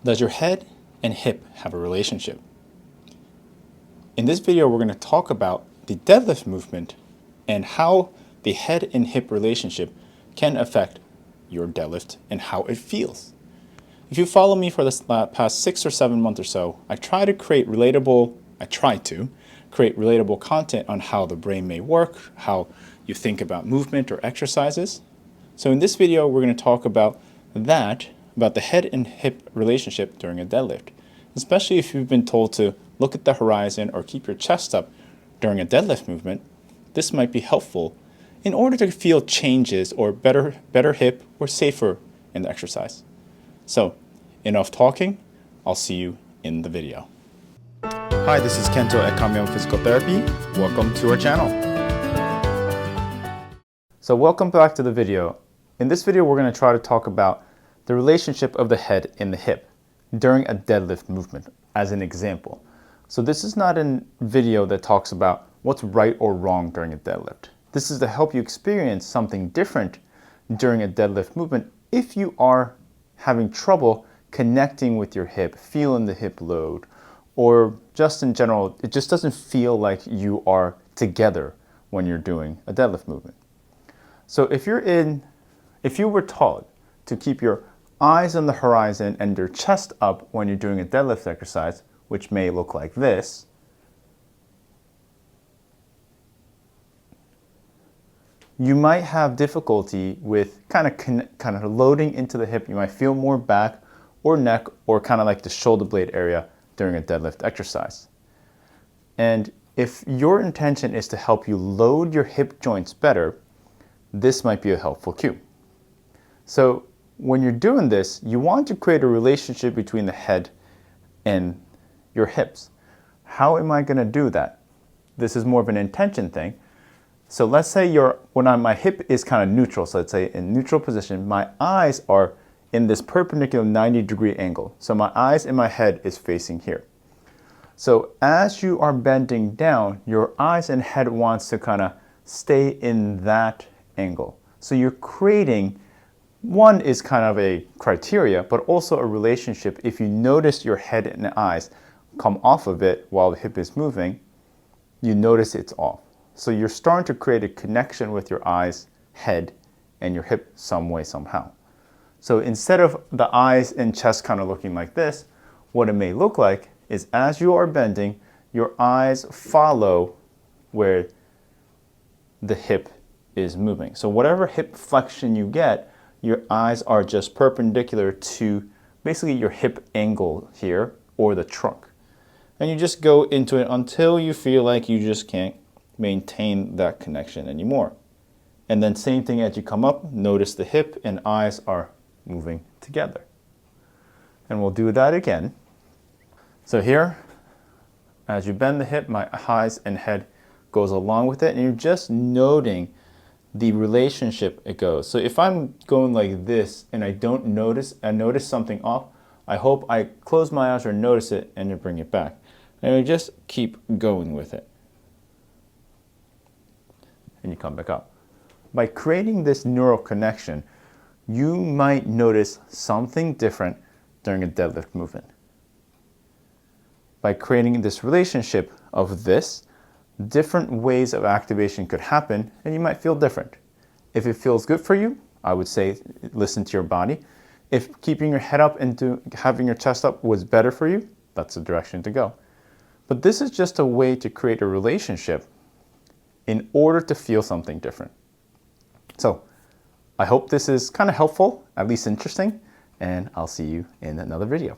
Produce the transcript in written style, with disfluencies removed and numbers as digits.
Does your head and hip have a relationship? In this video, we're going to talk about the deadlift movement and how the head and hip relationship can affect your deadlift and how it feels. If you follow me for the past 6 or 7 months or so, I try to create relatable content on how the brain may work, how you think about movement or exercises. So in this video, we're going to talk about the head and hip relationship during a deadlift, especially if you've been told to look at the horizon or keep your chest up during a deadlift movement. This might be helpful in order to feel changes or better hip or safer in the exercise. So, enough talking. I'll see you in the video. Hi, this is Kento at Kamiyama Physical Therapy. Welcome to our channel. So welcome back to the video. In this video, we're going to try to talk about the relationship of the head and the hip during a deadlift movement as an example. So this is not a video that talks about what's right or wrong during a deadlift. This is to help you experience something different during a deadlift movement if you are having trouble connecting with your hip, feeling the hip load, or just in general, it just doesn't feel like you are together when you're doing a deadlift movement. So if you were taught to keep your eyes on the horizon and your chest up when you're doing a deadlift exercise, which may look like this, you might have difficulty with kind of loading into the hip. You might feel more back or neck or kind of like the shoulder blade area during a deadlift exercise. And if your intention is to help you load your hip joints better, this might be a helpful cue. So when you're doing this, you want to create a relationship between the head and your hips. How am I going to do that? This is more of an intention thing. So let's say my hip is kind of neutral. So let's say in neutral position, my eyes are in this perpendicular 90-degree angle. So my eyes and my head is facing here. So as you are bending down, your eyes and head wants to kind of stay in that angle. So you're creating, one is kind of a criteria, but also a relationship. If you notice your head and eyes come off of it while the hip is moving, you notice it's off. So you're starting to create a connection with your eyes, head, and your hip some way, somehow. So instead of the eyes and chest kind of looking like this, what it may look like is as you are bending, your eyes follow where the hip is moving. So whatever hip flexion you get, your eyes are just perpendicular to basically your hip angle here or the trunk. And you just go into it until you feel like you just can't maintain that connection anymore. And then same thing as you come up, notice the hip and eyes are moving together. And we'll do that again. So here, as you bend the hip, my eyes and head goes along with it, and you're just noting the relationship it goes. So if I'm going like this and I notice something off, I hope I close my eyes or notice it and you bring it back. And you just keep going with it. And you come back up. By creating this neural connection, you might notice something different during a deadlift movement. By creating this relationship of this, different ways of activation could happen and you might feel different. If it feels good for you, I would say listen to your body. If keeping your head up and having your chest up was better for you, that's the direction to go. But this is just a way to create a relationship in order to feel something different. So I hope this is kind of helpful, at least interesting, and I'll see you in another video.